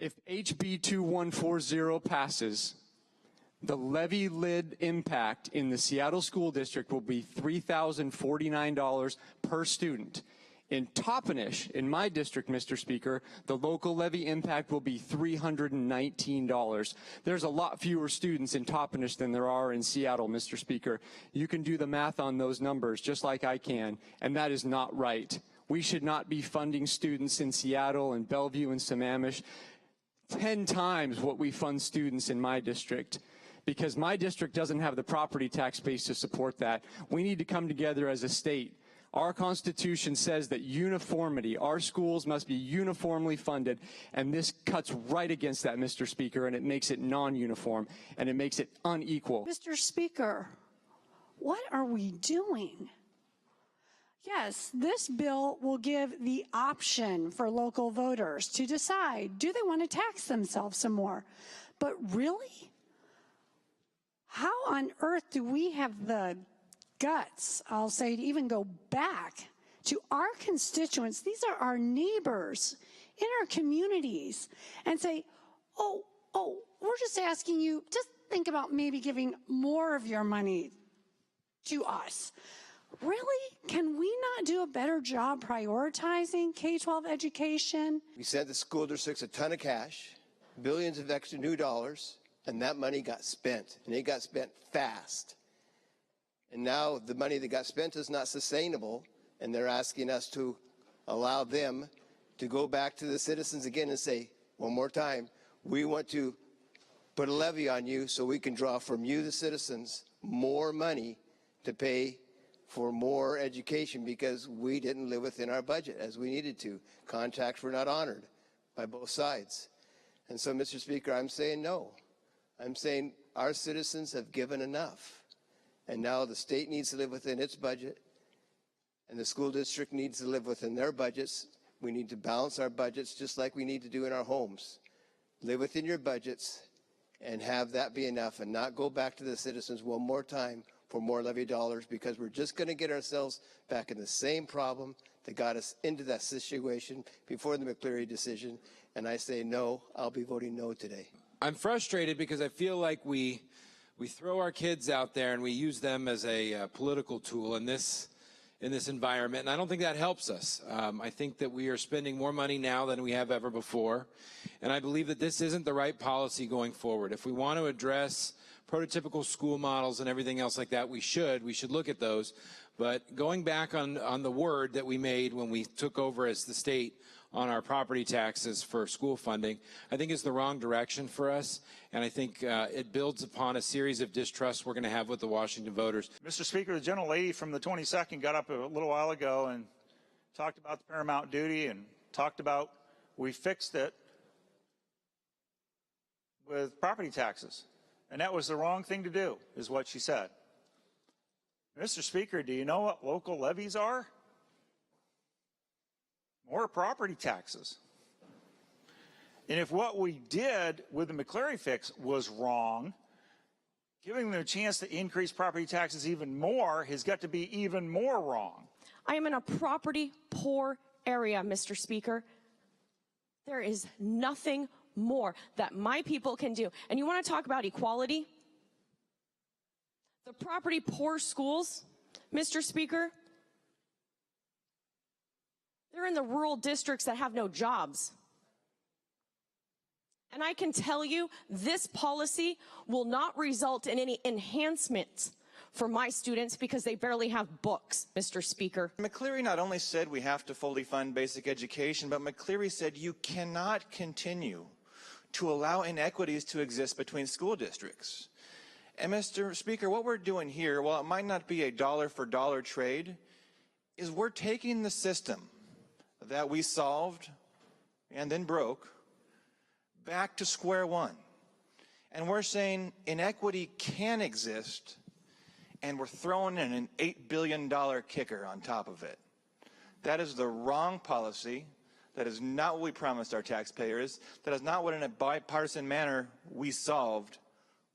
If HB 2140 passes, the levy lid impact in the Seattle School District will be $3,049 per student. In Toppenish, in my district, Mr. Speaker, the local levy impact will be $319. There's a lot fewer students in Toppenish than there are in Seattle, Mr. Speaker. You can do the math on those numbers just like I can, and that is not right. We should not be funding students in Seattle and Bellevue and Sammamish 10 times what we fund students in my district, because my district doesn't have the property tax base to support that. We need to come together as a state. Our Constitution says that uniformity, our schools must be uniformly funded, and this cuts right against that, Mr. Speaker, and it makes it non-uniform, and it makes it unequal. Mr. Speaker, what are we doing? Yes, this bill will give the option for local voters to decide, do they want to tax themselves some more? But really? How on earth do we have the guts, I'll say, to even go back to our constituents? These are our neighbors in our communities, and say, oh, we're just asking you, just think about maybe giving more of your money to us. Really? Can we not do a better job prioritizing K-12 education? We sent the school districts a ton of cash, billions of extra new dollars, and that money got spent, and it got spent fast. And now the money that got spent is not sustainable, and they're asking us to allow them to go back to the citizens again and say, one more time, we want to put a levy on you so we can draw from you, the citizens, more money to pay for more education, because we didn't live within our budget as we needed to. Contracts were not honored by both sides. And so, Mr. Speaker, I'm saying no. I'm saying our citizens have given enough. And now the state needs to live within its budget, and the school district needs to live within their budgets. We need to balance our budgets just like we need to do in our homes. Live within your budgets and have that be enough, and not go back to the citizens one more time for more levy dollars, because we're just going to get ourselves back in the same problem that got us into that situation before the McCleary decision. And I say no. I'll be voting no today. I'm frustrated because I feel like we throw our kids out there and we use them as a political tool in this environment, and I don't think that helps us. I think that we are spending more money now than we have ever before, and I believe that this isn't the right policy going forward. If we want to address prototypical school models and everything else like that, we should look at those. But going back on the word that we made when we took over as the state on our property taxes for school funding, I think is the wrong direction for us, and I think it builds upon a series of distrusts we're going to have with the Washington voters. Mr. Speaker, the gentlelady from the 22nd got up a little while ago and talked about the paramount duty and talked about we fixed it with property taxes, and that was the wrong thing to do, is what she said. Mr. Speaker, do you know what local levies are? More property taxes. And if what we did with the McCleary fix was wrong, giving them a chance to increase property taxes even more has got to be even more wrong. I am in a property poor area, Mr. Speaker. There is nothing more that my people can do. And you want to talk about equality? The property poor schools, Mr. Speaker, they're in the rural districts that have no jobs. And I can tell you, this policy will not result in any enhancements for my students because they barely have books, Mr. Speaker. McCleary not only said we have to fully fund basic education, but McCleary said you cannot continue to allow inequities to exist between school districts. And Mr. Speaker, what we're doing here, while it might not be a dollar for dollar trade, is we're taking the system that we solved and then broke back to square one. And we're saying inequity can exist, and we're throwing in an $8 billion kicker on top of it. That is the wrong policy. That is not what we promised our taxpayers. That is not what in a bipartisan manner we solved.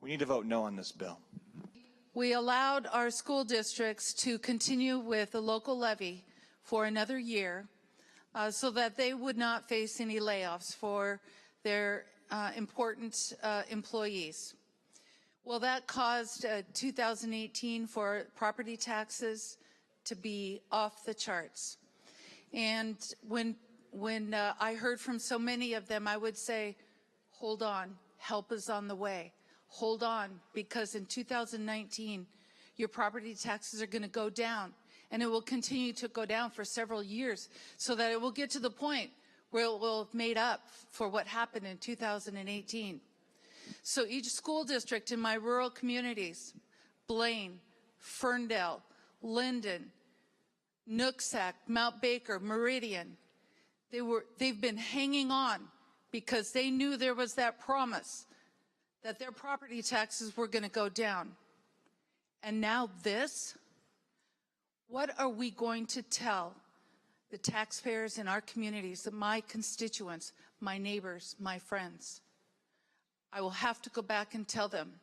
We need to vote no on this bill. We allowed our school districts to continue with the local levy for another year so that they would not face any layoffs for their important employees. Well, that caused 2018 for property taxes to be off the charts. And when I heard from so many of them, I would say, hold on, help is on the way. Hold on, because in 2019, your property taxes are going to go down, and it will continue to go down for several years so that it will get to the point where it will have made up for what happened in 2018. So each school district in my rural communities, Blaine, Ferndale, Linden, Nooksack, Mount Baker, Meridian, they've been hanging on because they knew there was that promise that their property taxes were going to go down. And now this? What are we going to tell the taxpayers in our communities, my constituents, my neighbors, my friends? I will have to go back and tell them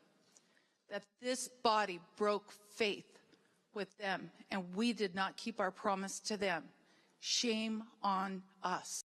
that this body broke faith with them, and we did not keep our promise to them. Shame on us.